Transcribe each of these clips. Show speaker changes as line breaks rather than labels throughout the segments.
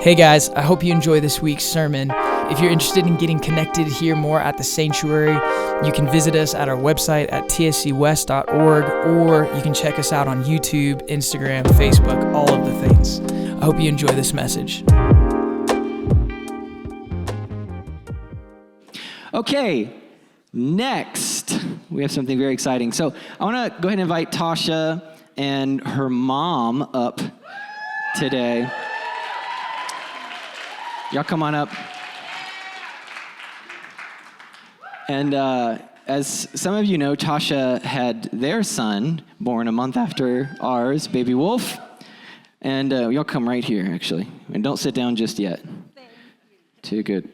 Hey guys, I hope you enjoy this week's sermon. If you're interested in getting connected here more at the sanctuary, you can visit us at our website at tscwest.org, or you can check us out on YouTube, Instagram, Facebook, all of the things. I hope you enjoy this message.
Okay, next, we have something very exciting. So I want to go ahead and invite Tasha and her mom up today. Y'all come on up. And as some of you know, Tasha had their son born a month after ours, baby Wolf. And y'all come right here, actually. And don't sit down just yet. Too good.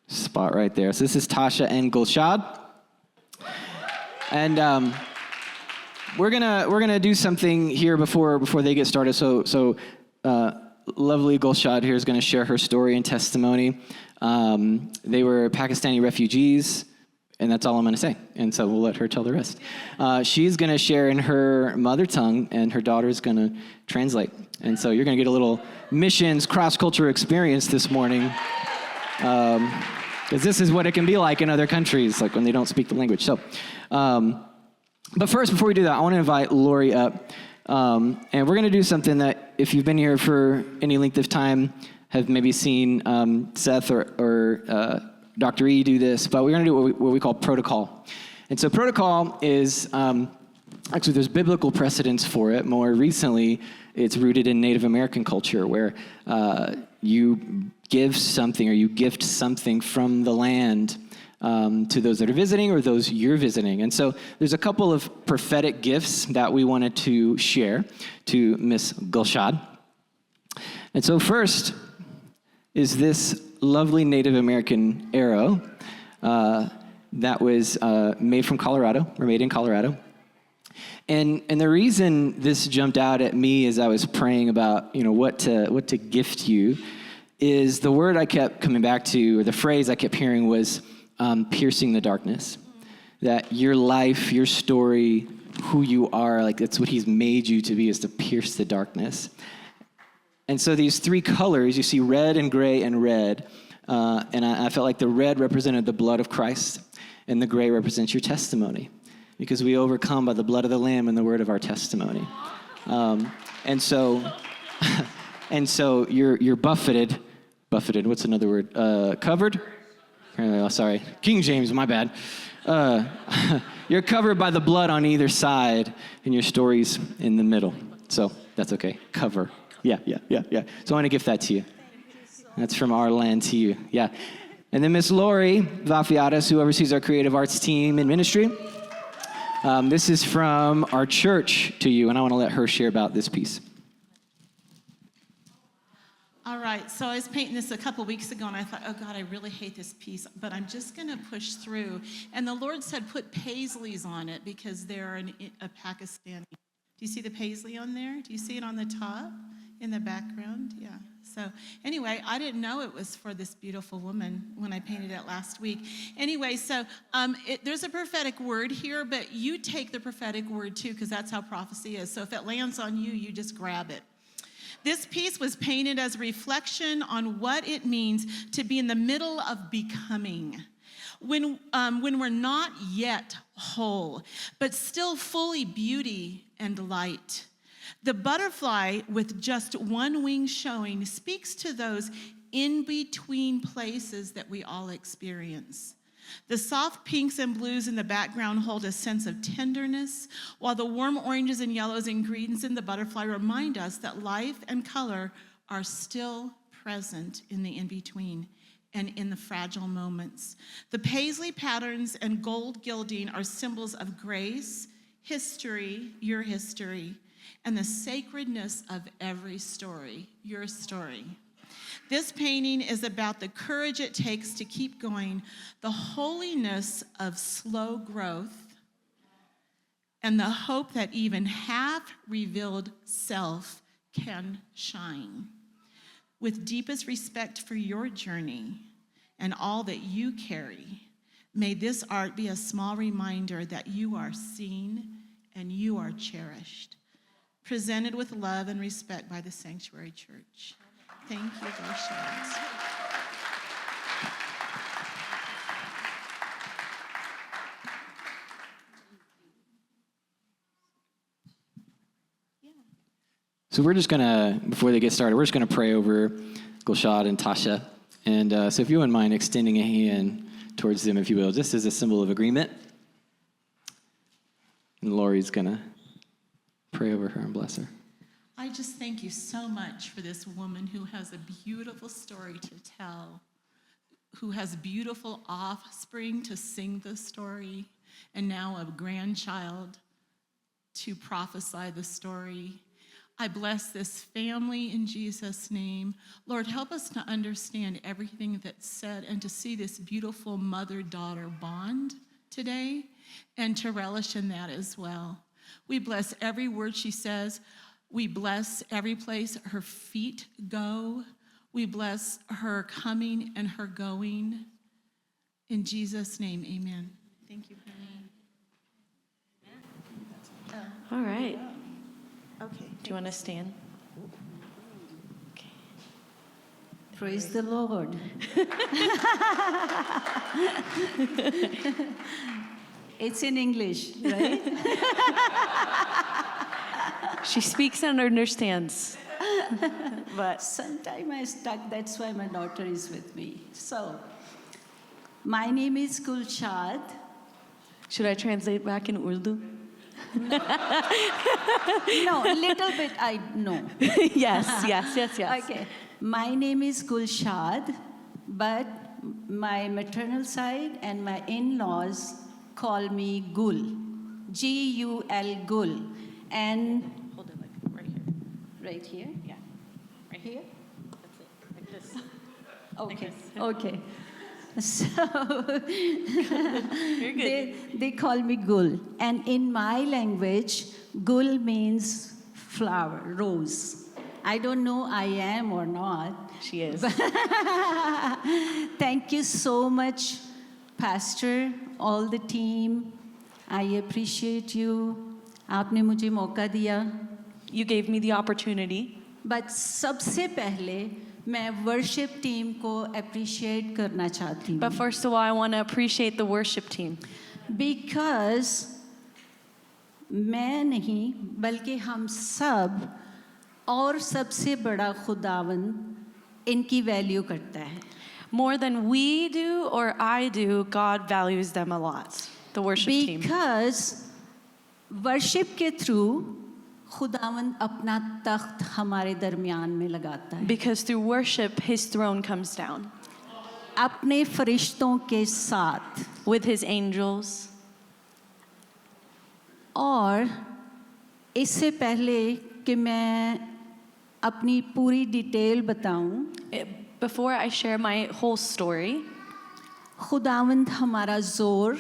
Spot right there. So this is Tasha and Gulshad. And we're gonna do something here before they get started. So lovely Gulshad here is going to share her story and testimony. They were Pakistani refugees, and that's all I'm going to say. And so we'll let her tell the rest. She's going to share in her mother tongue, and her daughter's going to translate. And so you're going to get a little missions cross-culture experience this morning, because this is what it can be like in other countries, like when they don't speak the language. So, but first, before we do that, I want to invite Lori up. And we're going to do something that, if you've been here for any length of time, have maybe seen Seth or Dr. E do this, but we're going to do what we call protocol. And so protocol is, actually there's biblical precedence for it. More recently, it's rooted in Native American culture, where you give something or you gift something from the land to those that are visiting or those you're visiting. And so there's a couple of prophetic gifts that we wanted to share to Miss Gulshad. And so first is this lovely Native American arrow that was made from Colorado, or made in Colorado. And the reason this jumped out at me as I was praying about, what to gift you, is the word I kept coming back to, or the phrase I kept hearing was piercing the darkness. That your life, your story, who you are, like that's what he's made you to be, is to pierce the darkness. And so these three colors, you see red and gray and red, and I felt like the red represented the blood of Christ, and the gray represents your testimony, because we overcome by the blood of the Lamb and the word of our testimony. And so you're buffeted, what's another word? Covered? Oh, sorry, King James, my bad. You're covered by the blood on either side, and your story's in the middle. So that's okay. Cover. Yeah. So I want to gift that to you. That's from our land to you. Yeah. And then Miss Lori Vafiatas, who oversees our creative arts team and ministry. This is from our church to you, and I want to let her share about this piece.
All right, so I was painting this a couple weeks ago, and I thought, oh God, I really hate this piece, but I'm just going to push through. And the Lord said, put paisleys on it, because they're a Pakistani. Do you see the paisley on there? Do you see it on the top in the background? Yeah. So anyway, I didn't know it was for this beautiful woman when I painted it last week. Anyway, so there's a prophetic word here, but you take the prophetic word too, because that's how prophecy is. So if it lands on you, you just grab it. This piece was painted as a reflection on what it means to be in the middle of becoming. When we're not yet whole, but still fully beauty and light. The butterfly with just one wing showing speaks to those in-between places that we all experience. The soft pinks and blues in the background hold a sense of tenderness, while the warm oranges and yellows and greens in the butterfly remind us that life and color are still present in the in-between and in the fragile moments. The paisley patterns and gold gilding are symbols of grace, history, your history, and the sacredness of every story, your story. This painting is about the courage it takes to keep going, the holiness of slow growth, and the hope that even half-revealed self can shine. With deepest respect for your journey and all that you carry, may this art be a small reminder that you are seen and you are cherished. Presented with love and respect by the Sanctuary Church. Thank you, Gulshad.
So we're just gonna, before they get started, we're just gonna pray over Gulshad and Tasha. And so if you wouldn't mind extending a hand towards them, if you will, just as a symbol of agreement. And Lori's gonna pray over her and bless her.
I just thank you so much for this woman who has a beautiful story to tell, who has beautiful offspring to sing the story, and now a grandchild to prophesy the story. I bless this family in Jesus' name. Lord, help us to understand everything that's said and to see this beautiful mother-daughter bond today and to relish in that as well. We bless every word she says. We bless every place her feet go. We bless her coming and her going. In Jesus' name, amen. Thank you, Penny.
All right.
Okay.
Do you want to stand? Okay.
Praise the Lord. It's in English, right?
She speaks and understands. But
Sometime I stuck, that's why my daughter is with me. So, my name is Gulshad.
should I translate back in Urdu?
No, a little bit I know.
yes.
Okay. My name is Gulshad, but my maternal side and my in-laws call me Gul. G-U-L, Gul. And
Hold it like right here.
right here?
Yeah. Right
Here?
That's it. Like this.
Okay,
this.
okay. So
You're good.
they call me Gul. And in my language, Gul means flower, rose. I don't know I am or not.
She is.
Thank you so much, Pastor, all the team. I appreciate you. आपने मुझे मौका दिया.
You gave me the opportunity.
But सबसे पहले मैं worship team को appreciate करना चाहती हूँ.
But first of all, I want to appreciate the worship team.
Because मैं नहीं बल्कि हम सब और सबसे बड़ा खुदावन इनकी वैल्यू करता है.
More than we do or I do, God values them a lot. The worship team.
Because worship के थ्रू खुदावन अपना तख्त हमारे दरमियान में लगाता है.
Because through worship, His throne comes down
अपने फरिश्तों के साथ.
with His angels.
और इससे पहले कि मैं अपनी पूरी डिटेल बताऊं,
Before I share my whole story,
खुदावंद हमारा जोर,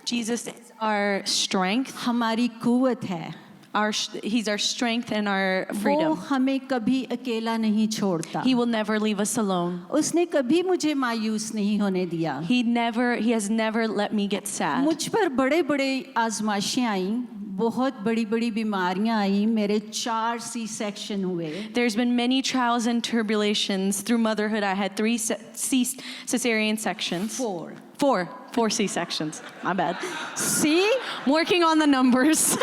Jesus is our strength.
हमारी कुवत है.
He's our strength and our
वो
freedom.
हमें कभी अकेला नहीं छोड़ता.
He will never leave us alone.
उसने कभी मुझे मायूस नहीं होने दिया.
He has never let me get sad.
मुझ पर बड़े बड़े आजमाइशें आईं, बहुत बड़ी बड़ी बीमारियां आईं. मेरे 4 C-section हुए.
There's been many trials and tribulations through motherhood. I had 3 cesarean sections. 4 C-sections. My bad.
See?
I'm working on the numbers.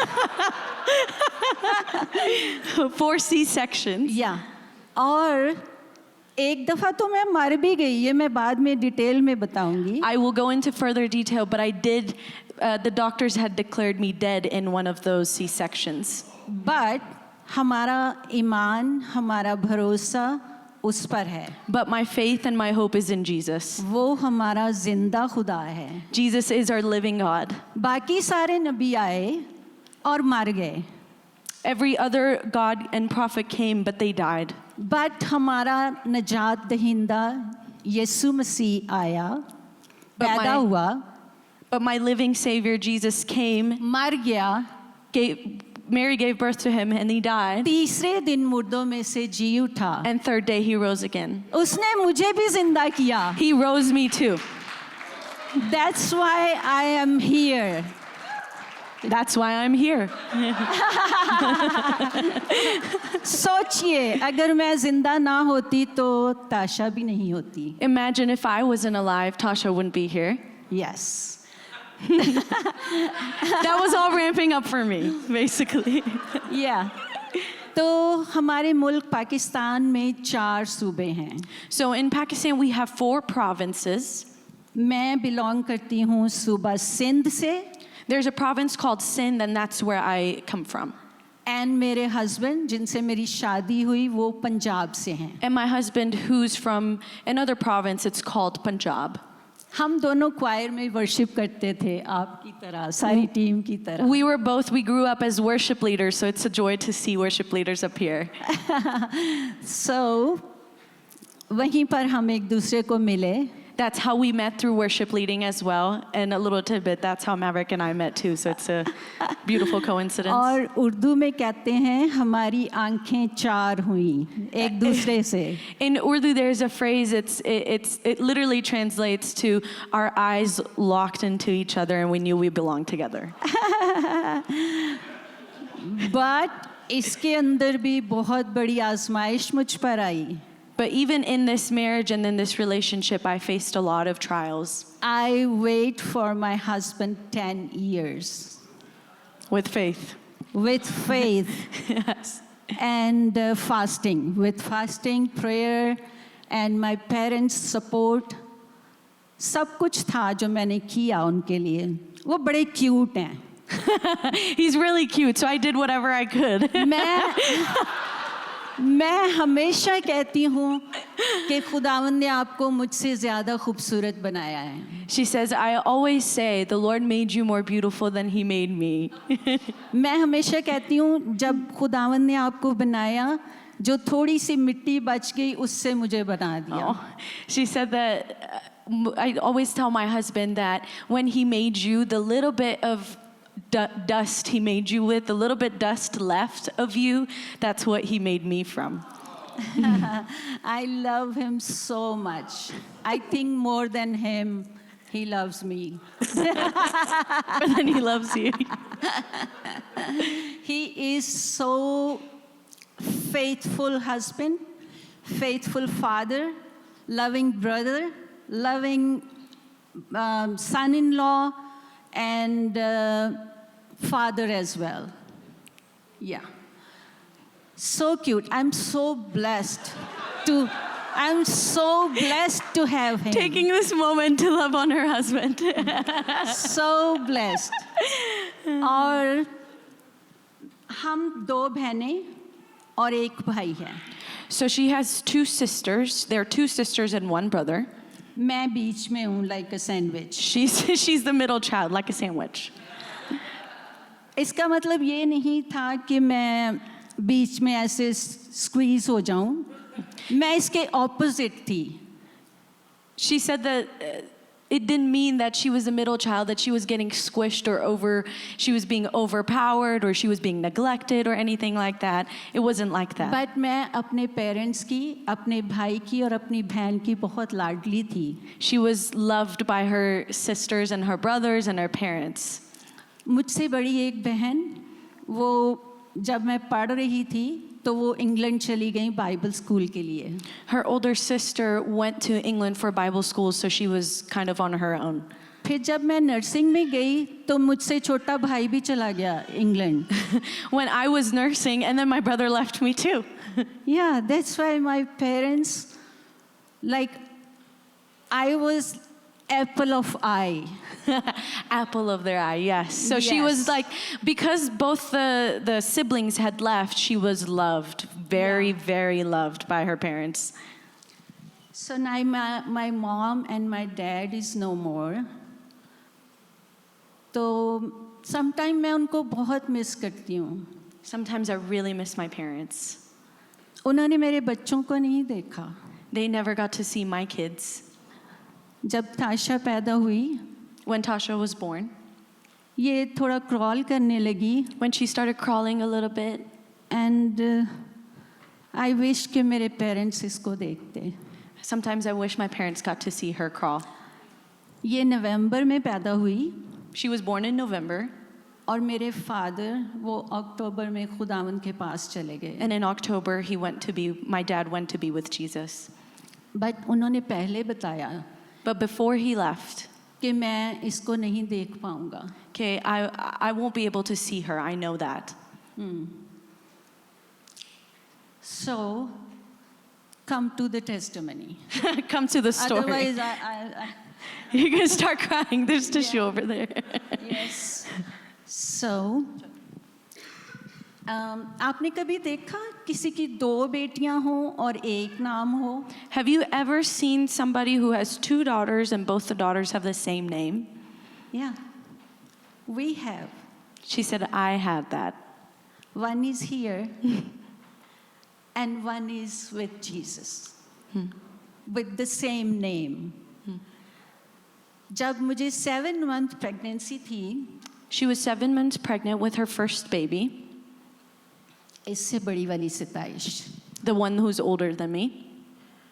4 C-sections.
या और एक दफ़ा तो मैं मर भी गई. ये मैं बाद में डिटेल में बताऊंगी.
I will go into further detail, but I did, the doctors had declared me dead in one of those C-sections.
But हमारा ईमान, हमारा भरोसा उस पर है.
But my faith and my hope is in Jesus.
वो हमारा जिंदा खुदा है.
Jesus is our living God.
बाकी सारे नबी आए और मर गए.
Every other God and prophet came, but they died.
But हमारा नजात दहिंदा यीशु मसीह आया,
But
पैदा
my-
हुआ,
But my living Savior, Jesus, came,
मर गया,
Mary gave birth to him, and he died.
तीसरे दिन मुर्दों में से जी उठा.
And third day, he rose again.
उसने मुझे भी जिंदा किया.
He rose me too.
That's why I am here.
That's why I'm here.
सोचिए अगर मैं जिंदा ना होती तो ताशा भी नहीं होती.
Imagine if I wasn't alive, Tasha wouldn't be here.
Yes.
That was all ramping up for me, basically.
Yeah. तो हमारे मुल्क पाकिस्तान में 4 सूबे हैं.
So in Pakistan, we have 4 provinces.
मैं बिलोंग करती हूँ सूबा सिंध से.
There's a province called Sindh, and that's where I come from.
And मेरे हस्बैंड जिनसे मेरी शादी हुई वो पंजाब से हैं.
And my husband, who's from another province, it's called Punjab.
हम दोनों क्वायर में वर्शिप करते थे आपकी तरह, सारी टीम की तरह.
We grew up as worship leaders, so it's a joy to see worship leaders up here.
So वहीं पर हम एक दूसरे को मिले.
That's how we met, through worship leading as well. And a little tidbit, that's how Maverick and I met too, so it's a beautiful coincidence.
और उर्दू में कहते हैं हमारी आंखें चार हुई एक दूसरे से.
In Urdu, there's a phrase, it literally translates to our eyes locked into each other and we knew we belonged together.
But इसके अंदर भी बहुत बड़ी आजमाइश मुझ पर आई.
But even in this marriage and in this relationship, I faced a lot of trials.
I wait for my husband 10 years.
With faith.
With faith.
Yes.
And fasting. With fasting, prayer, and my parents' support. सब कुछ था जो मैंने किया उनके लिए. वो बड़े क्यूट हैं.
He's really cute, so I did whatever I could.
मैं हमेशा कहती हूँ कि खुदावंद ने आपको मुझसे ज़्यादा खूबसूरत बनाया है.
She says, I always say, the Lord made you more beautiful than He made me.
मैं हमेशा कहती हूँ जब खुदावंद ने आपको बनाया जो थोड़ी सी मिट्टी बच गई उससे मुझे बना दिया.
She said that I always tell my husband that when He made you, the little bit of dust He made you with, the little bit dust left of you, that's what He made me from.
I love Him so much. I think more than Him, He loves me.
More than He loves you.
He is so faithful husband, faithful father, loving brother, loving son-in-law, and father as well. Yeah. So cute. I'm so blessed to have him.
Taking this moment to love on her husband.
So blessed. और हम 2 बहनें और 1 भाई हैं.
So she has 2 sisters. There are 2 sisters and 1 brother.
मैं बीच में हूँ like a sandwich.
She's the middle child, like a sandwich.
इसका मतलब ये नहीं था कि मैं बीच में ऐसे squeeze हो जाऊँ. मैं इसके opposite थी.
She said that it didn't mean that she was the middle child, that she was getting squished or she was being overpowered or she was being neglected or anything like that. It wasn't like that.
But मैं अपने parents की, अपने भाई की और अपनी बहन की बहुत लाडली थी.
She was loved by her sisters and her brothers and her parents.
मुझसे बड़ी एक बहन, वो जब मैं पढ़ रही थी तो वो इंग्लैंड चली गई बाइबल स्कूल के लिए.
Her older sister went to England for Bible school, so she was kind of on her own.
फिर जब मैं नर्सिंग में गई तो मुझसे छोटा भाई भी चला गया England.
When I was nursing, and then my brother left me too.
Yeah, that's why my parents, like, I was apple of eye.
Apple of their eye, yes. So she
Yes.
was like, because both the siblings had left, she was loved, very, very loved by her parents.
So now my mom and my dad is no more. तो sometimes मैं उनको बहुत miss करती हूँ.
Sometimes I really miss my parents.
उन्होंने मेरे बच्चों को नहीं देखा.
They never got to see my kids.
जब ताशा पैदा हुई,
When Tasha was born,
ये थोड़ा क्रॉल करने लगी.
when she started crawling a little bit,
And I wish कि मेरे पेरेंट्स इसको देखते.
sometimes I wish my parents got to see her crawl.
ये नवंबर में पैदा हुई.
She was born in November.
और मेरे फादर वो अक्टूबर में खुदावंद के पास चले गए.
And in October, my dad went to be with Jesus.
But उन्होंने पहले बताया
But before he left,
कि मैं इसको नहीं देख पाऊंगा.
okay, I won't be able to see her. I know that.
So, come to the testimony.
Come to the story.
Otherwise,
You're going to start crying. There's tissue over there.
yes. So, आपने कभी देखा किसी की 2 बेटियां हों और एक नाम हो?
Have you ever seen somebody who has 2 daughters and both the daughters have the same name?
Yeah. We have.
She said, I had that.
One is here and one is with Jesus. With the same name. जब मुझे 7 month pregnancy थी,
She was 7 months pregnant with her first baby,
इससे बड़ी वाली 27,
the one who's older than me.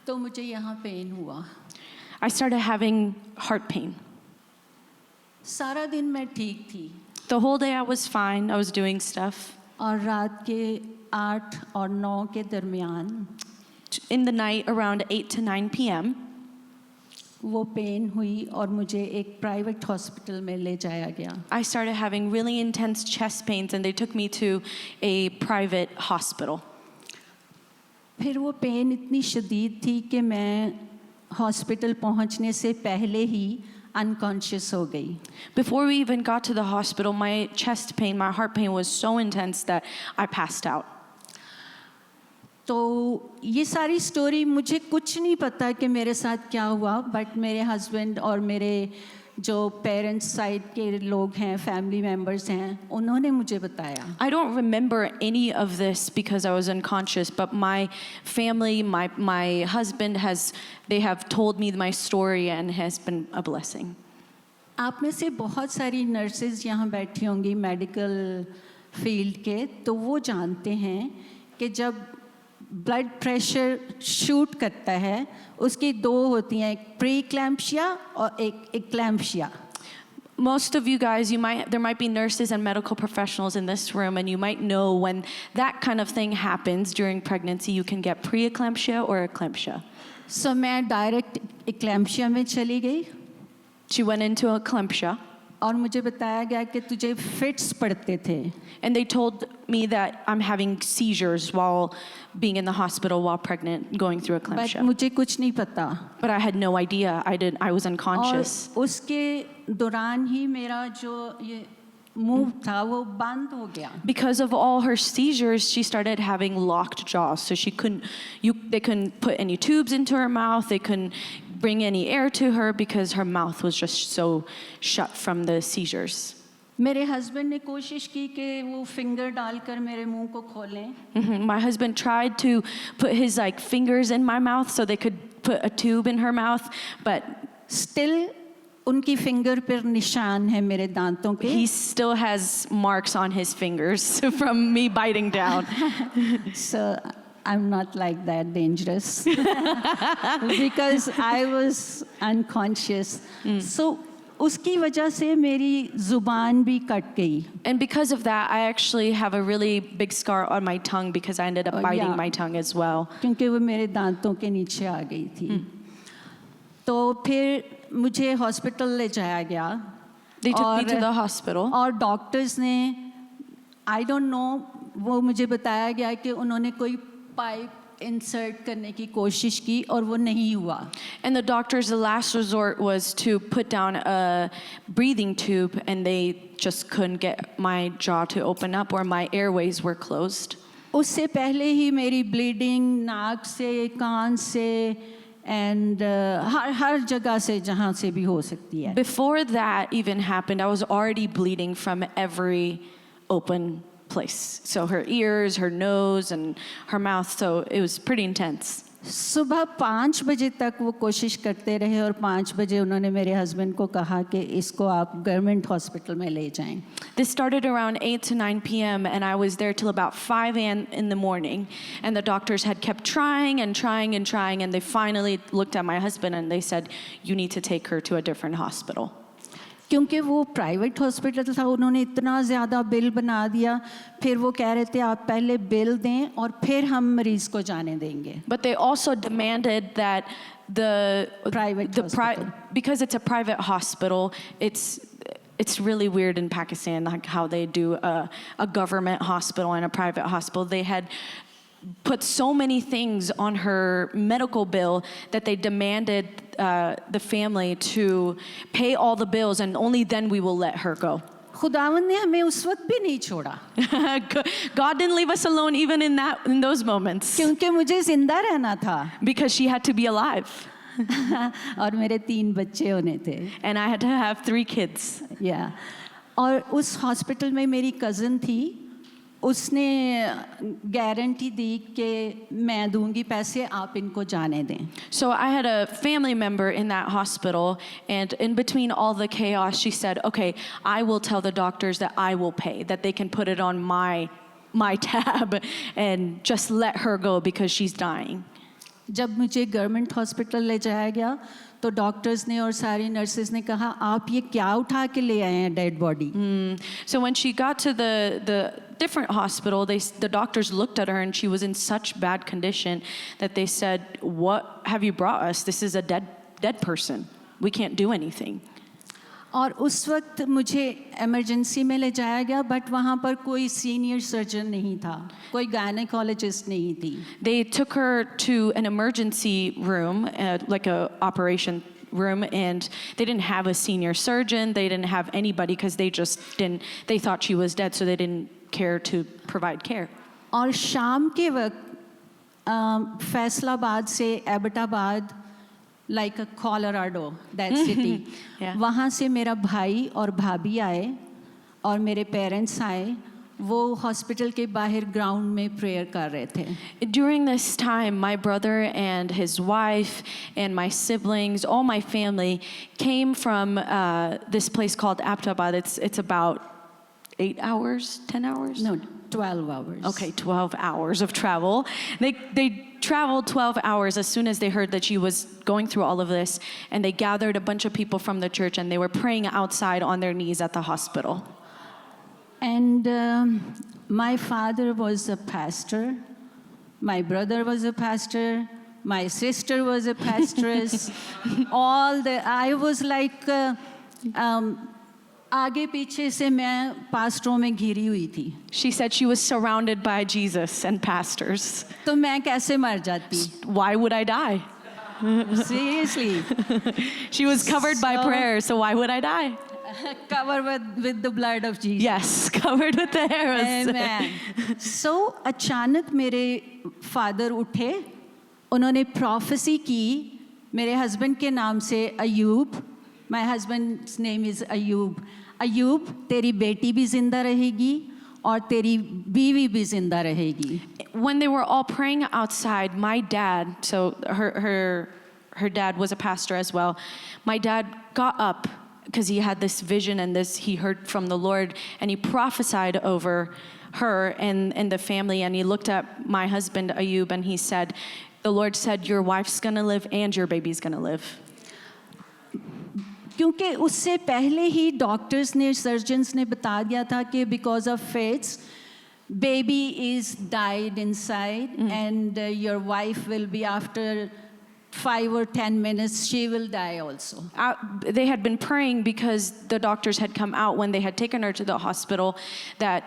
तो मुझे यहाँ pen हुआ.
I started having heart pain.
सारा दिन मैं ठीक थी
The whole day I was fine. I was doing stuff.
और रात के 8 और 9 के दरमियान
In the night around 8 to 9 p.m.,
वो पेन हुई और मुझे एक प्राइवेट हॉस्पिटल में ले जाया गया.
I started having really intense chest pains and they took me to a private hospital.
फिर वो पेन इतनी शदीद थी कि मैं हॉस्पिटल पहुंचने से पहले ही अनकॉन्शियस हो गई.
Before we even got to the hospital, my chest pain, my heart pain was so intense that I passed out.
तो ये सारी स्टोरी मुझे कुछ नहीं पता कि मेरे साथ क्या हुआ, बट मेरे हस्बैंड और मेरे जो पेरेंट्स साइड के लोग हैं, फैमिली मेम्बर्स हैं, उन्होंने मुझे बताया.
I don't remember any of this because I was unconscious, but my family, my husband they have told me my story and has been a blessing.
आप में से बहुत सारी नर्सेज यहाँ बैठी होंगी मेडिकल फील्ड के, तो वो जानते हैं कि जब ब्लड प्रेशर शूट करता है उसकी 2 होती हैं, एक प्री-क्लैम्पशिया और एक एक्लैम्पशिया.
Most of you guys, there might be nurses and medical professionals in this room, and you might know when that kind of thing happens during pregnancy, you can get pre-eclampsia or eclampsia.
सो मैं direct एक्लैम्पशिया में चली गई.
She went into eclampsia,
और मुझे बताया गया कि तुझे फिट्स पड़ते थे.
and they told me that I'm having seizures while being in the hospital while pregnant, going through
but
eclampsia.
मुझे कुछ नहीं पता.
But I had no idea. I was
और
unconscious.
उसके दौरान ही मेरा जो ये मूव था वो बंद हो गया.
Because of all her seizures, she started having locked jaws. So they couldn't put any tubes into her mouth. They couldn't bring any air to her because her mouth was just so shut from the seizures.
मेरे husband ने कोशिश की कि वो finger डालकर मेरे मुंह को खोलें.
My husband tried to put his fingers in my mouth so they could put a tube in her mouth, but
still उनकी फिंगर पर निशान है मेरे दांतों के.
he still has marks on his fingers from me biting down.
So I'm not like that dangerous because I was unconscious. So उसकी वजह से मेरी जुबान भी कट गई.
And because of that, I actually have a really big scar on my tongue because I ended up biting
yeah.
my tongue as well.
क्योंकि वो मेरे दांतों के नीचे आ गई थी. तो फिर मुझे हॉस्पिटल ले जाया गया.
They took me to the hospital.
और डॉक्टर्स ने आई डोंट नो, वो मुझे बताया गया कि उन्होंने कोई पाइप इंसर्ट करने की कोशिश की और वो नहीं हुआ.
And the doctors, the last resort was to put down a breathing tube, and they just couldn't get my jaw to open up or my airways were closed.
उससे पहले ही मेरी ब्लीडिंग नाक से, कान से एंड हर जगह से जहाँ से भी हो सकती है.
Before that even happened, I was already bleeding from every open place. So her ears, her nose, and her mouth, so it was pretty intense.
सुबह 5 बजे तक वो कोशिश करते रहे और 5 बजे उन्होंने मेरे हस्बैंड को कहा कि इसको आप गवर्नमेंट हॉस्पिटल में ले जाएं.
This started around 8 to 9 p.m. and I was there till about 5 a.m. in the morning. And the doctors had kept trying and trying and trying, and they finally looked at my husband and they said, you need to take her to a different hospital.
क्योंकि वो private hospital था, उन्होंने इतना ज़्यादा bill बना दिया, फिर वो कह रहे थे आप पहले बिल दें और फिर हम मरीज़ को जाने देंगे।
But they also demanded that because it's a private hospital, it's really weird in Pakistan, like how they do a government hospital and a private hospital. They had put so many things on her medical bill that they demanded the family to pay all the bills, and only then we will let her go.
खुदावन ने हमें उस वक्त भी नहीं छोड़ा
God didn't leave us alone even in those moments,
क्योंकि मुझे जिंदा रहना था
because she had to be alive.
और मेरे 3 बच्चे होने थे।
And I had to have 3 kids.
या और उस हॉस्पिटल में मेरी कज़न थी, उसने गारंटी दी कि मैं दूंगी पैसे, आप इनको जाने दें।
So I had a family member in that hospital, and in between all the chaos, she said, okay, I will tell the doctors that I will pay, that they can put it on my tab and just let her go because she's dying.
जब मुझे government hospital ले जाया गया तो doctors ने और सारी nurses ने कहा आप ये क्या उठा के ले आए हैं dead body.
So when she got to the different hospital, the doctors looked at her and she was in such bad condition that they said, what have you brought us? This is a dead person. We can't do anything.
और उस वक्त मुझे emergency में ले जाया गया, but वहाँ पर कोई सीनियर सर्जन नहीं था, कोई गायनेकोलॉजिस्ट नहीं थी।
They took her to an emergency room, like a operation room, and they didn't have a senior surgeon. They didn't have anybody because they thought she was dead, so they didn't care to provide care.
और शाम के वक्त फैसलाबाद से Abbottabad, like a Colorado, that city,
Yeah.
वहाँ से मेरा भाई और भाभी आए और मेरे पेरेंट्स आए, वो हॉस्पिटल के बाहर ग्राउंड में प्रेयर कर रहे थे।
During this time, my brother and his wife and my siblings, all my family, came from this place called Aptabad. It's about 8 hours, 10 hours?
No, 12 hours.
Okay, 12 hours of travel. They traveled 12 hours as soon as they heard that she was going through all of this, and they gathered a bunch of people from the church and they were praying outside on their knees at the hospital.
And my father was a pastor, my brother was a pastor, my sister was a pastoress. I was like, आगे पीछे से मैं पास्टरों में घिरी हुई थी।
She said she was surrounded by Jesus and pastors.
तो मैं कैसे मर जाती?
Why would I die?
Seriously.
She was covered by prayer, so why would I die?
Covered with the blood of Jesus.
Yes, covered with the hair.
Amen. So अचानक मेरे father उठे, उन्होंने prophecy की मेरे हस्बैंड के नाम से, Ayub. My husband's name is Ayub. Ayub, तेरी बेटी भी जिंदा रहेगी और तेरी बीवी भी जिंदा रहेगी।
When they were all praying outside, my dad, so her dad was a pastor as well. My dad got up because he had this vision and he heard from the Lord, and he prophesied over her and the family, and he looked at my husband Ayub and he said, the Lord said, your wife's gonna live and your baby's gonna live.
क्योंकि उससे पहले ही doctors ने, surgeons ने बता दिया था कि because of fates baby is died inside, and your wife will be after 5 or 10 minutes, she will die also.
They had been praying because the doctors had come out when they had taken her to the hospital that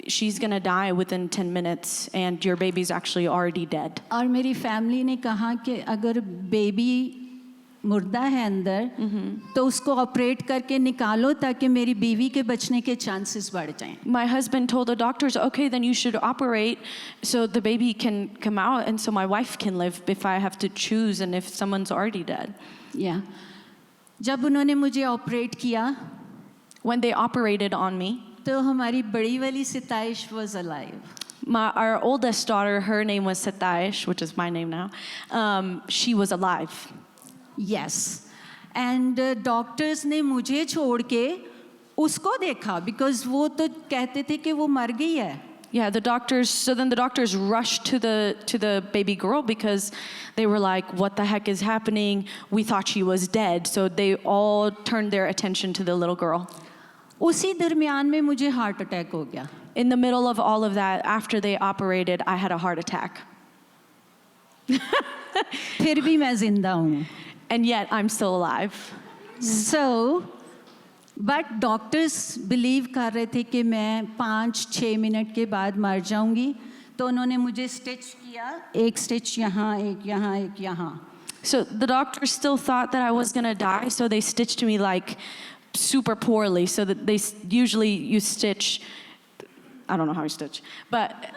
she's going to die within 10 minutes and your baby's actually already dead.
और मेरी family ने कहा कि अगर baby मुर्दा है अंदर तो उसको ऑपरेट करके निकालो ताकि मेरी बीवी के बचने के चांसेस बढ़ जाएं.
My husband told the doctors, okay, then you should operate so the baby can come out and so my wife can live if I have to choose and if someone's already dead.
Yeah. जब उन्होंने मुझे operate किया,
when they operated on me,
तो हमारी बड़ी वाली सिताइश was alive.
Our oldest daughter, her name was Sataish, which is my name now. She was alive.
Yes. And doctors ने मुझे छोड़ के उसको देखा because वो तो कहते थे कि वो मर गई है.
Yeah, so then the doctors rushed to the baby girl because they were like, what the heck is happening? We thought she was dead. So they all turned their attention to the little girl.
उसी दरमियान में मुझे heart attack हो गया.
In the middle of all of that, after they operated, I had a heart attack.
फिर भी मैं जिंदा हूँ.
And yet I'm still alive.
So, but doctors believe कर रहे थे कि मैं 5-6 मिनट के बाद मर जाऊंगी. तो उन्होंने मुझे स्टिच किया, एक स्टिच यहाँ, एक यहाँ, एक यहाँ.
So the doctors still thought that I was gonna die, so they stitched me like super poorly. So that usually you stitch, I don't know how you stitch, but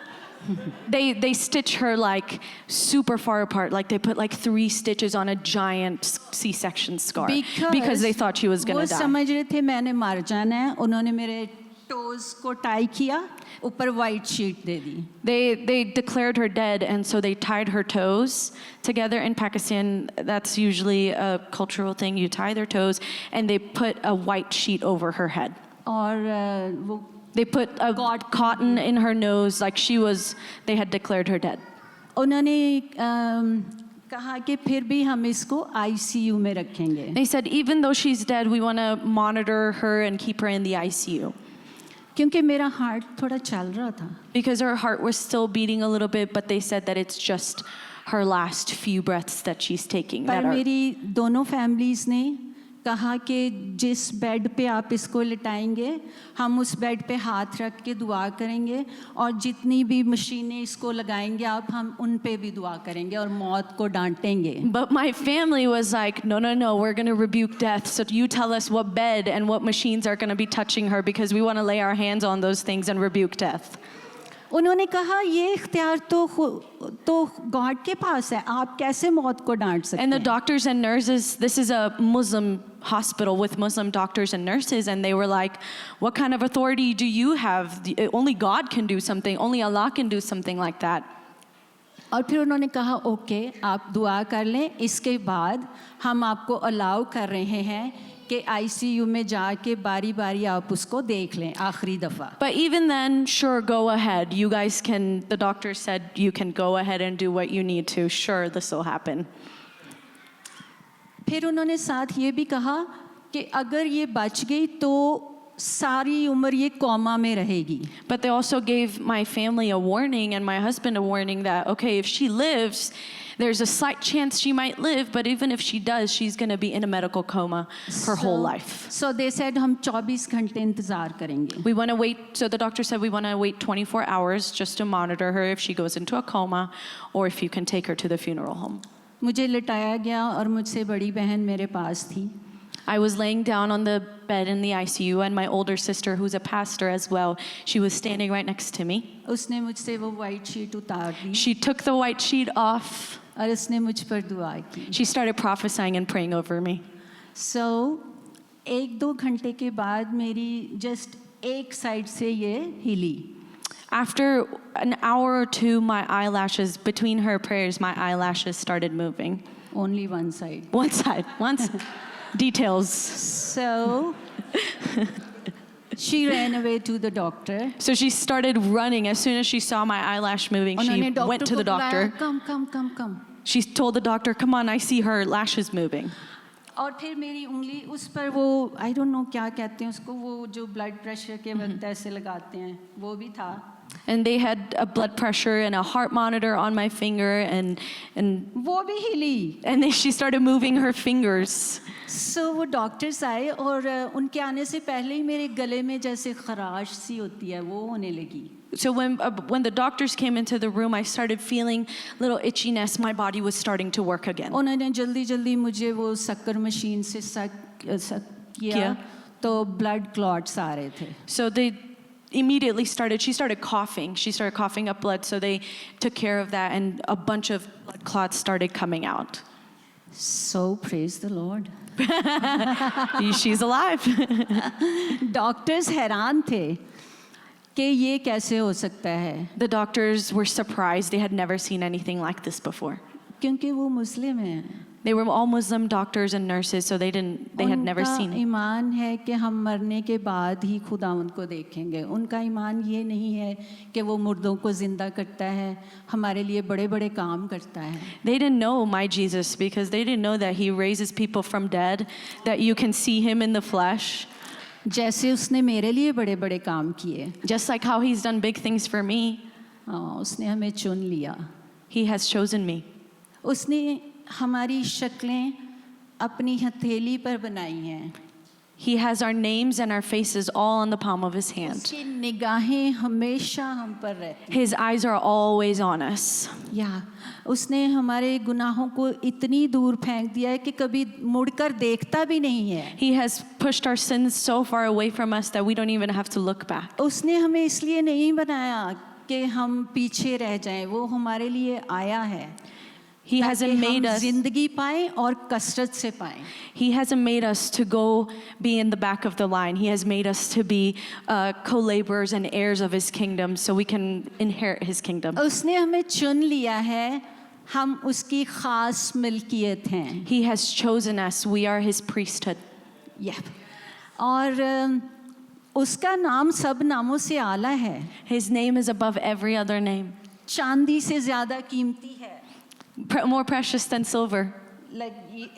they stitch her like super far apart. Like they put like 3 stitches on a giant C-section scar because they thought she was gonna
वो
die.
समझ रहे थे मैंने मर जाना है. उन्होंने मेरे टोज को टाई किया, ऊपर white sheet they the.
They declared her dead, and so they tied her toes together. In Pakistan, that's usually a cultural thing. You tie their toes, and they put a white sheet over her head.
और वो
They put a cotton in her nose, like they had declared her dead.
उन्होंने कहा कि फिर भी हम इसको ICU में रखेंगे.
They said, even though she's dead, we want to monitor her and keep her in the ICU.
क्योंकि मेरा हार्ट थोड़ा चल रहा था.
Because her heart was still beating a little bit, but they said that it's just her last few breaths that she's taking.
पर मेरी दोनों families ने कहा कि जिस बेड पे आप इसको लिटाएंगे, हम उस बेड पे हाथ रख के दुआ करेंगे, और जितनी भी मशीनें इसको लगाएंगे आप, हम उन पे भी दुआ करेंगे और मौत को डांटेंगे.
But my family was like, no, we're going to rebuke death. So you tell us what bed and what machines are going to be touching her, because we want to lay our hands on those things and rebuke death.
उन्होंने कहा ये इख्तियार तो God के पास है, आप कैसे मौत को डांट सकते हैं.
And the doctors and nurses, this is a Muslim hospital with Muslim doctors and nurses, and they were like, what kind of authority do you have? Only God can do something. Only Allah can do something like that.
और फिर उन्होंने कहा okay, आप दुआ कर लें, इसके बाद हम आपको अलाउ कर रहे हैं कि ICU में जाके बारी बारी आप उसको देख लें आखिरी दफ़ा.
But even then, sure, go ahead. You guys can, the doctor said you can go ahead and do what you need to. Sure, this will happen.
फिर उन्होंने साथ ये भी कहा कि अगर ये बच गई तो सारी उम्र ये कोमा में रहेगी.
But they also gave my family a warning and my husband a warning that, okay, if she lives, there's a slight chance she might live, but even if she does, she's going to be in a medical coma her whole life.
So they said हम 24 घंटे इंतज़ार करेंगे.
We want to wait, so the doctor said we want to wait 24 hours just to monitor her if she goes into a coma or if you can take her to the funeral home.
मुझे लिटाया गया और मुझसे बड़ी बहन मेरे पास थी.
I was laying down on the bed in the ICU, and my older sister, who's a pastor as well, she was standing right next to me.
उसने मुझसे वो वाइट शीट उतार दी
She took the white sheet off.
और उसने मुझ पर दुआ की.
She started prophesying and praying over me.
So 1-2 घंटे के बाद मेरी जस्ट एक साइड से ये हिली.
After an hour or two, my eyelashes, between her prayers, my eyelashes started moving.
Only one side.
One side, details.
So she ran away to the doctor.
So she started running. As soon as she saw my eyelash moving, she
उन्होंने
went
doctor
to
को
the doctor.
बुलाया, come.
She told the doctor, come on, I see her lashes moving.
और फिर मेरी उंगली उस पर वो I don't know क्या कहते हैं उसको, वो जो ब्लड प्रेशर के वक्त ऐसे लगाते हैं, वो भी था.
And they had a blood pressure and a heart monitor on my finger, and
वो भी हिली.
then she started moving her fingers.
So वो डॉक्टर्स आए और उनके आने से पहले ही मेरे गले में जैसे खराश सी होती है वो होने लगी.
So when the doctors came into the room, I started feeling little itchiness. My body was starting to work again.
उन्होंने जल्दी मुझे वो शक्कर मशीन से सक किया तो ब्लड क्लॉट्स आ रहे थे.
So they immediately she started coughing. She started coughing up blood, so they took care of that, and a bunch of blood clots started coming out.
So praise the Lord.
She's alive.
Doctors हैरान थे कि ये कैसे हो सकता है.
The doctors were surprised. They had never seen anything like this before.
क्योंकि वो मुस्लिम हैं.
They were all Muslim doctors and nurses, so they had never
उनका
seen it.
ईमान है कि हम मरने के बाद ही खुदावंद को देखेंगे. उनका ईमान ये नहीं है कि वो मुर्दों को जिंदा करता है, हमारे लिए बड़े बड़े काम करता है.
They didn't know my Jesus because they didn't know that he raises people from dead, that you can see him in the flesh.
जैसे उसने मेरे लिए बड़े बड़े काम किए,
Just like how he's done big things for me,
उसने हमें चुन लिया.
he has chosen me.
उसने हमारी शक्लें अपनी हथेली पर बनाई हैं.
He has our names and our faces all on the palm of his hand.
उसकी निगाहें हमेशा हम पर रहती
His eyes are always on us.
हैं. या उसने हमारे गुनाहों को इतनी दूर फेंक दिया है कि कभी मुड़कर देखता भी नहीं है.
He has pushed our sins so far away from us that we don't even have to look back.
उसने हमें इसलिए नहीं बनाया कि हम पीछे रह जाएं. वो हमारे लिए आया है
He
ताकि
hasn't made
हम
us
जिंदगी पाएं और कसरत से पाएं.
He hasn't made us to go be in the back of the line. He has made us to be co-laborers and heirs of his kingdom so we can inherit his kingdom.
उसने हमें चुन लिया है. हम उसकी खास मिल्कियत हैं.
He has chosen us. We are his priesthood.
और उसका नाम सब नामों से आला है.
His name is above every other name,
चांदी से ज़्यादा कीमती है.
more precious than silver,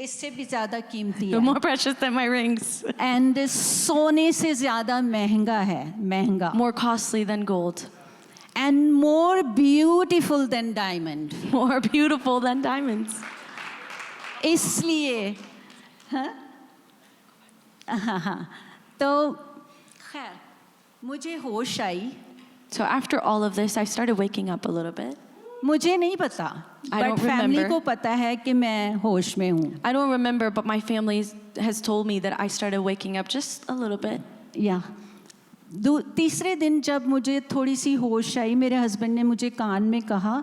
इससे भी ज़्यादा कीमती है.
more precious than my rings,
and सोने से ज़्यादा महंगा है. महंगा.
more costly than gold,
and more beautiful then diamond.
more beautiful than diamonds.
इसलिए हाँ. तो खैर मुझे होश आई.
So after all of this, I started waking up a little bit.
मुझे नहीं पता,
I
but
don't
family
remember.
को पता है कि मैं होश में हूँ.
I don't remember, but my family has told me that I started waking up just a little bit.
या तीसरे दिन जब मुझे थोड़ी सी होश आई, मेरे हस्बैंड ने मुझे कान में कहा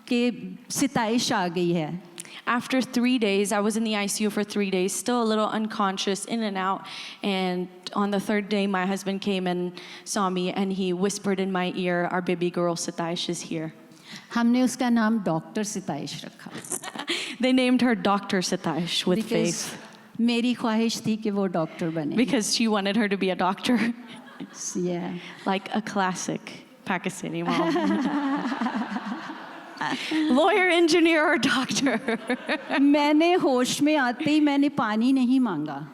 कि सिताइश आ गई है.
After 3 days, I was in the ICU for 3 days, still a little unconscious, in and out. And on the third day, my husband came and saw me, and he whispered in my ear, "Our baby girl Sitaish is here."
हमने उसका नाम doctor सिताइश रखा.
They named her Dr. Sitaish with
Because
faith
मेरी ख्वाहिश थी कि वो doctor बने.
because she wanted her to be a doctor,
Yeah.
like a classic Pakistani mom. Lawyer, engineer, or doctor.
मैंने होश में आते ही मैंने पानी नहीं मांगा.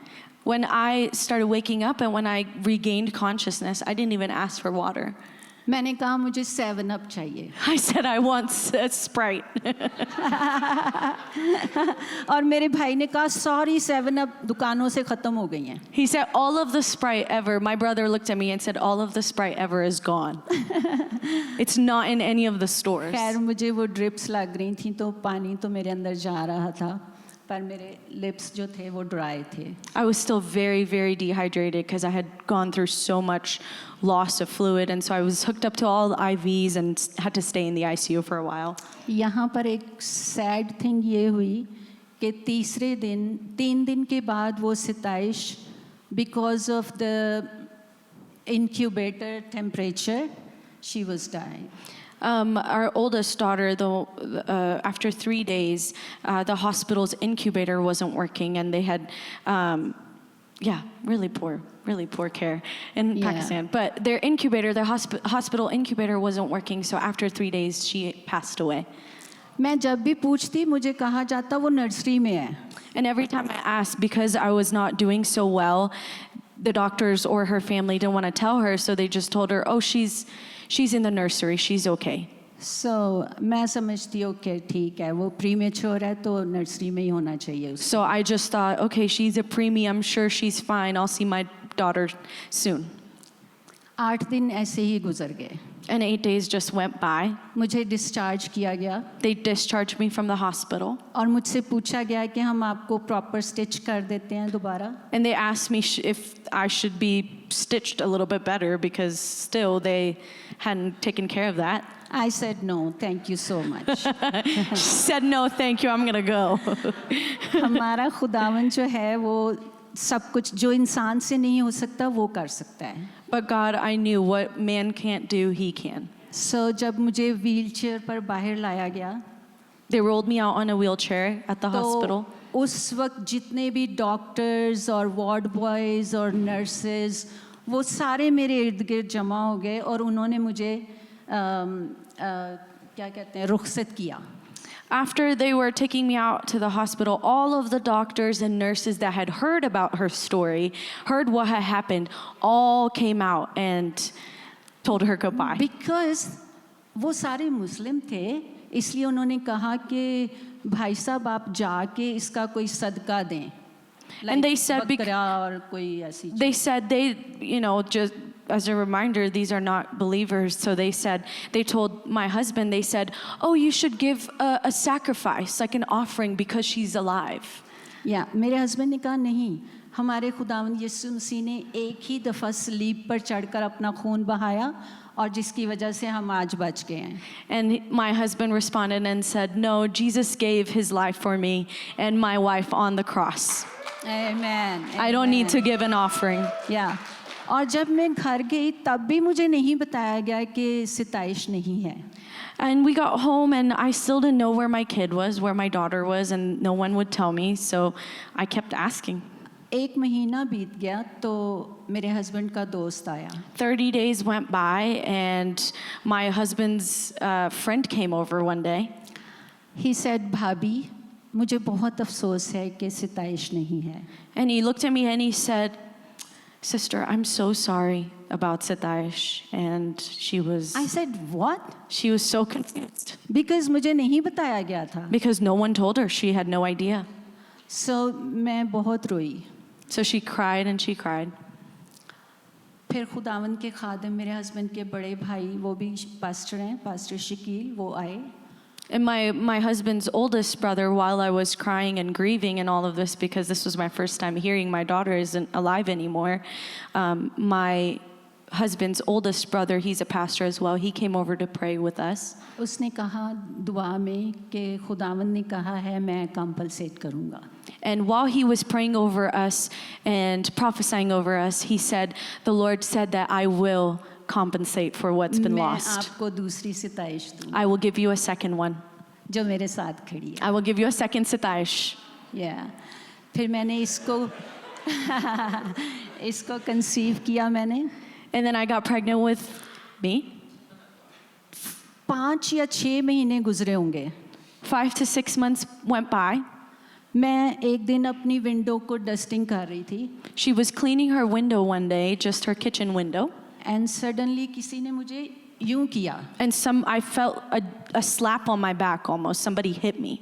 When I started waking up and when I regained consciousness, I didn't even ask for water.
मैंने कहा मुझे 7 अप चाहिए.
I said I want a Sprite.
और मेरे भाई ने कहा सॉरी 7 अप दुकानों से ख़त्म हो गई हैं.
He said all of the Sprite ever. My brother looked at me and said all of the Sprite ever is gone. It's not in any of the stores.
खैर मुझे वो ड्रिप्स लग रही थी तो पानी तो मेरे अंदर जा रहा था, पर मेरे लिप्स जो थे वो ड्राई थे.
I was still very, very dehydrated because I had gone through so much loss of fluid, and so I was hooked up to all the IVs and had to stay in the ICU for a while.
यहाँ पर एक sad thing ये हुई कि 3 दिन के बाद वो सिताइश because of the incubator temperature, she was dying.
Our oldest daughter, though, after 3 days, the hospital's incubator wasn't working, and they had, really poor care in Pakistan. But their incubator, their hospital incubator wasn't working, so after 3 days, she passed away.
मैं जब भी पूछती मुझे कहा जाता वो nursery में है.
And every time I asked, because I was not doing so well, the doctors or her family didn't want to tell her, so they just told her, oh, she's in the nursery, she's okay.
So मैं समझती okay ठीक है वो premature है तो nursery में ही होना चाहिए उसको.
So I just thought, okay, she's a preemie, I'm sure she's fine, I'll see my daughter soon.
8 दिन ऐसे ही गुजर गए.
And 8 days just went by.
मुझे डिस्चार्ज किया गया
They discharged me from the hospital.
और मुझसे पूछा गया कि हम आपको प्रॉपर स्टिच कर देते हैं दोबारा.
And they asked me if I should be stitched a little bit better because still they hadn't taken care of that.
I said no, thank you so much.
She said, no, thank you, I'm going to go.
हमारा खुदावन जो है वो सब कुछ जो इंसान से नहीं हो सकता वो कर सकता है.
But God, I knew what man can't do, he can.
So जब मुझे व्हील चेयर पर बाहर लाया गया
They rolled me out on a wheelchair at the
तो
hospital.
उस वक्त जितने भी डॉक्टर्स और वार्ड बॉयज़ और नर्सेज वो सारे मेरे इर्द गिर्द जमा हो गए और उन्होंने मुझे क्या कहते हैं रुखसत किया.
After they were taking me out to the hospital, all of the doctors and nurses that had heard about her story, heard what had happened, all came out and told her goodbye.
Because वो सारे मुस्लिम थे, इसलिए उन्होंने कहा कि भाई साहब आप जाके इसका कोई सदका दें.
And they said,
बकरा और कोई ऐसी चीज़.
they said just as a reminder, these are not believers. So they told my husband, they said, oh, you should give a sacrifice, like an offering, because she's alive.
या मेरे husband ने कहा नहीं, हमारे खुदावंद यीशु मसीह ने एक ही दफ़ा सलीब पर चढ़कर अपना खून बहाया और जिसकी वजह से हम आज बच गए हैं.
And my husband responded and said, no, Jesus gave his life for me and my wife on the cross.
Amen.
I don't need to give an offering.
या और जब मैं घर गई तब भी मुझे नहीं बताया गया कि सिताइश नहीं है.
And we got home and I still didn't know where my kid was, where my daughter was, and no one would tell me, so I kept asking.
एक महीना बीत गया तो मेरे हस्बैंड का दोस्त आया.
30 days went by and my husband's friend came over one day.
He said, भाभी मुझे बहुत अफसोस है कि सिताइश नहीं है.
And he looked at me and he said, sister, I'm so sorry about Sitaish. And she was
I said, what?
so confused
Because मुझे नहीं बताया गया था.
because no one told her. She had no idea.
So मैं बहुत रोई.
So she cried and she cried.
फिर खुदावंद के खादिम मेरे हस्बैंड के बड़े भाई वो भी पास्टर हैं, पास्टर शकील, वो आए.
And my husband's oldest brother, while I was crying and grieving and all of this, because this was my first time hearing my daughter isn't alive anymore, my husband's oldest brother, he's a pastor as well, he came over to pray with us.
उसने कहा दुआ में कि खुदावंद ने कहा है मैं कंपलसेट करूँगा.
And while he was praying over us and prophesying over us, he said, the Lord said that I will compensate for what's been
मैं
lost.
आपको दूसरी सिताइश दूँ
I will give you a second one.
जो मेरे साथ खड़ी है.
I will give you a second Sitaish.
या फिर मैंने इसको इसको कंसीव किया मैंने.
And then I got pregnant with me.
5 या 6 महीने गुजरे होंगे.
5 to 6 months went by.
मैं एक दिन अपनी विंडो को डस्टिंग कर रही थी.
She was cleaning her window one day, just her kitchen window.
And suddenly किसी ने मुझे यूं किया.
And I felt a slap on my back almost. Somebody hit me.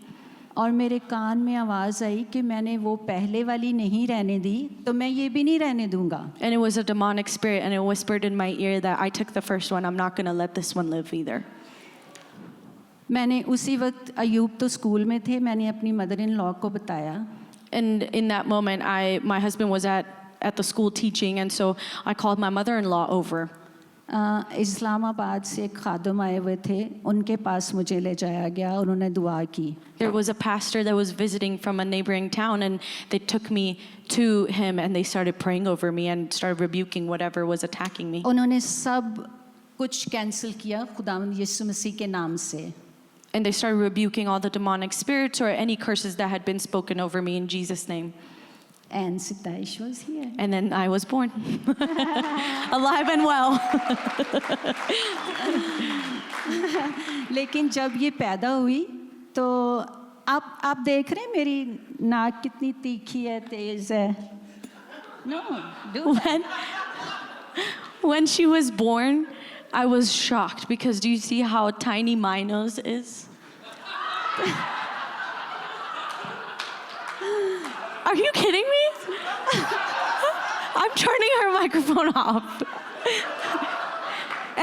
और मेरे कान में आवाज़ आई कि मैंने वो पहले वाली नहीं रहने दी तो मैं ये भी नहीं रहने दूंगा.
And it was a demonic spirit and it whispered in my ear that I took the first one. I'm not going to let this one live either.
मैंने उसी वक्त अयूब तो स्कूल में थे, मैंने अपनी मदर इन लॉ को बताया.
And in that moment, my husband was at the school teaching, and so I called my mother-in-law over.
Islamabad से एक खादम आए हुए थे, उनके पास मुझे ले जाया गया, उन्होंने दुआ की.
There was a pastor that was visiting from a neighboring town, and they took me to him, and they started praying over me and started rebuking whatever was attacking me.
उन्होंने सब कुछ कैंसिल किया खुदावंद यीशु मसीह के नाम से.
And they started rebuking all the demonic spirits or any curses that had been spoken over me in Jesus' name.
And Sitaish was here.
And then I was born, alive and well.
लेकिन जब ये पैदा हुई तो आप देख रहे हैं मेरी नाक कितनी तीखी है, तेज है. No, do that.
When she was born, I was shocked because do you see how tiny my nose is? Are you kidding me? I'm turning her microphone off.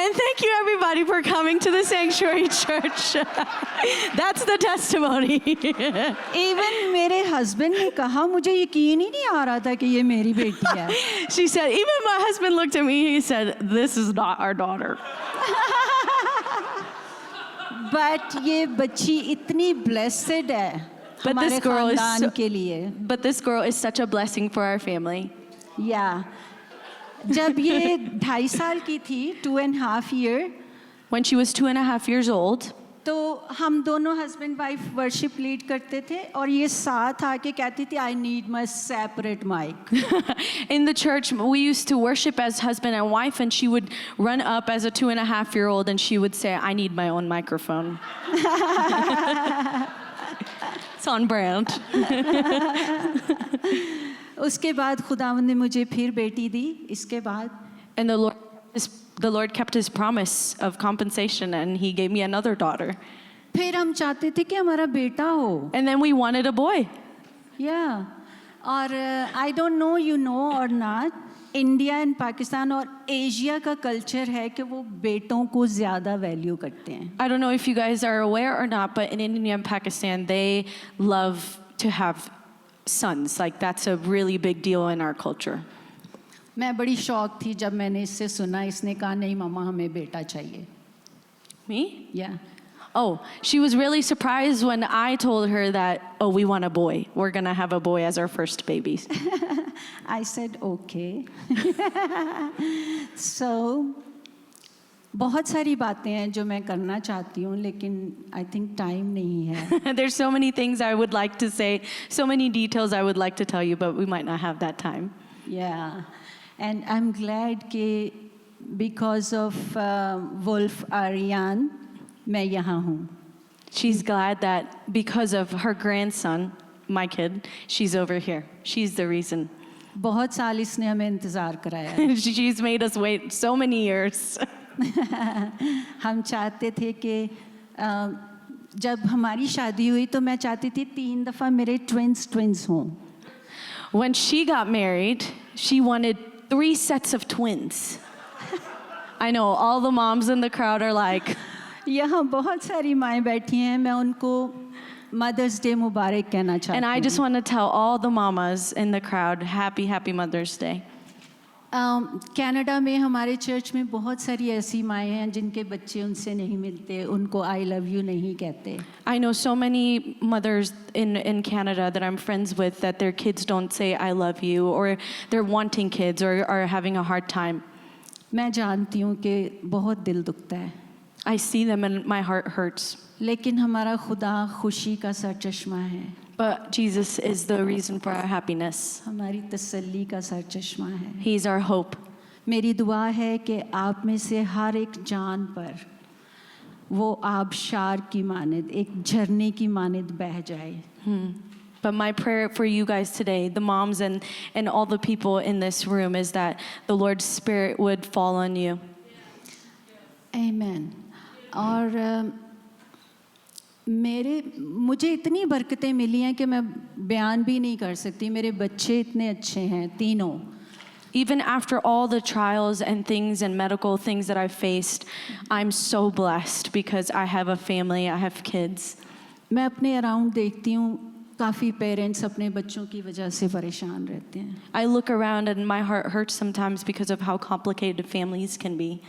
And thank you everybody for coming to the Sanctuary Church. That's the testimony.
Even मेरे husband ने कहा मुझे यकीन ही नहीं आ रहा था कि ये मेरी बेटी है.
She said, even my husband looked at me, he said, this is not our daughter.
But ये बच्ची इतनी blessed है हमारे खानदान के लिए.
But this girl is such a blessing for our family.
Yeah. जब ये 2.5 साल की थी, 2.5 years,
When she was 2.5 years old,
तो हम दोनों हस्बैंड वाइफ वर्शिप लीड करते थे और ये साथ आके कहती थी I need my separate mic.
In the church, we used to worship as husband and wife, and she would run up as a 2.5-year-old and she would say, I need my own microphone. It's on brand.
उसके बाद खुदावंद ने मुझे फिर बेटी दी. इसके बाद
And the Lord kept his promise of compensation, and he gave me another daughter.
फिर हम चाहते थे कि हमारा बेटा हो.
And then we wanted a boy.
या और I don't know you know और नॉट, इंडिया एंड पाकिस्तान और एशिया का कल्चर है कि वो बेटों को ज़्यादा वैल्यू करते हैं.
I don't know if you guys are aware or not, but in India and Pakistan, they love to have sons. Like, that's a really big deal in our culture.
मैं बड़ी शौक थी जब मैंने इससे सुना. इसने कहा नहीं मामा हमें बेटा चाहिए.
Me?
या
Oh, she was really surprised when I told her that, oh, we want a boy. We're going to have a boy as our first baby.
I said okay. So बहुत सारी बातें हैं जो मैं करना चाहती हूँ लेकिन आई थिंक टाइम नहीं है.
There's so many things I would like to say, so many details I would like to tell you, but we might not have that time.
Yeah, and I'm glad कि because of Wolf Ariane मैं यहाँ हूँ.
She's glad that because of her grandson, my kid, she's over here. She's the reason.
बहुत साल इसने हमें इंतज़ार कराया है.
She's made us wait so many years.
हम चाहते थे कि जब हमारी शादी हुई तो मैं चाहती थी 3 दफ़ा मेरे ट्विंस हों.
When she got married, she wanted 3 sets of twins. I know, all the moms in the crowd are like,
यहाँ बहुत सारी माएँ बैठी हैं. मैं उनको मदर्स डे मुबारक कहना चाहती
and I
हूँ.
just want to tell all the mamas in the crowd, happy Mother's Day.
Canada में हमारे चर्च में बहुत सारी ऐसी माएँ हैं जिनके बच्चे उनसे नहीं मिलते, उनको आई लव यू नहीं कहते.
I know so many mothers in Canada that I'm friends with that their kids don't say I love you, or they're wanting kids or are having a hard time.
मैं जानती हूँ कि बहुत दिल दुखता है.
I see them and my heart hurts.
लेकिन हमारा खुदा खुशी का सरचश्मा है.
But Jesus is the reason for our happiness.
हमारी तसल्ली का सरचश्मा है.
He's our hope.
मेरी दुआ है कि आप में से हर एक जान पर वो आबशार की मानिद, एक झरने की मानिद बह जाए.
But my prayer for you guys today, the moms and all the people in this room, is that the Lord's Spirit would fall on you.
आमीन. और मुझे इतनी बरकतें मिली हैं कि मैं बयान भी नहीं कर सकती. मेरे बच्चे इतने अच्छे हैं तीनों.
Even after all the trials and things and medical things that I've faced, I'm so blessed because I have a family, I have kids.
मैं अपने अराउंड देखती हूँ काफ़ी पेरेंट्स अपने बच्चों की वजह से परेशान रहते हैं.
I look around and my heart hurts sometimes because of how complicated families can be.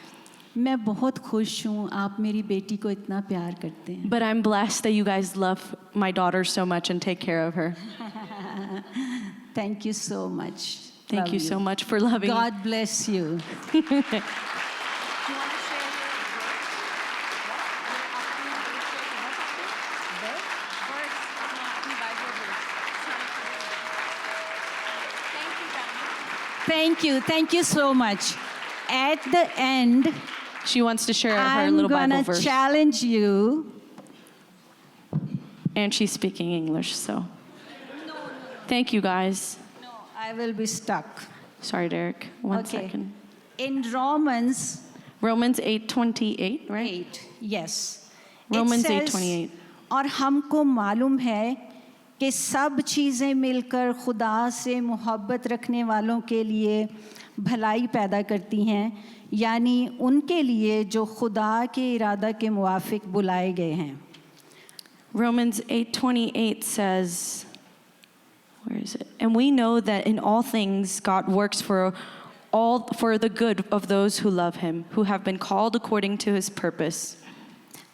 मैं बहुत खुश हूँ आप मेरी बेटी को इतना प्यार करते हैं.
But I'm blessed that you guys love my daughter so much and take care of her.
Thank you so much.
Thank
Love
you so much for loving.
God bless you. Thank you so much. At the end,
She wants to share her
I'm
little Bible
gonna
verse.
challenge you.
And she's speaking English, so. Thank you guys.
No, I will be stuck.
Sorry, Derek. One second.
In Romans
Romans 8:28, right?
8, yes.
Romans
It says,
8:28.
और हमको मालूम है कि सब चीज़ें मिलकर खुदा से मोहब्बत रखने वालों के लिए भलाई पैदा करती हैं, यानी उनके लिए जो खुदा के इरादा के मुवाफिक बुलाए गए हैं.
Romans 8:28 says, where is it? And we know that in all things God works for the good of those who love him, who have been called according to his purpose.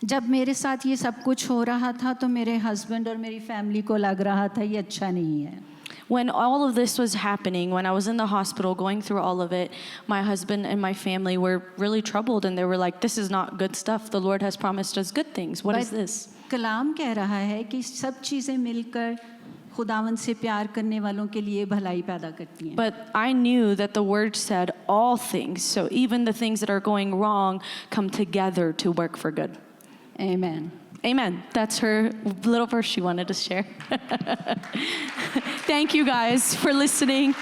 जब मेरे साथ ये सब कुछ हो रहा था तो मेरे हस्बैंड और मेरी फैमिली को लग रहा था ये अच्छा नहीं है.
when all of this was happening, when I was in the hospital going through all of it, my husband and my family were really troubled, and they were like, this is not good stuff. The Lord has promised us good things. What is this?
कलाम कह रहा है कि सब चीज़ें मिलकर खुदावन से प्यार करने वालों के लिए भलाई पैदा करती हैं.
But I knew that the word said all things, so even the things that are going wrong come together to work for good.
Amen.
Amen. That's her little verse she wanted to share. Thank you guys for listening.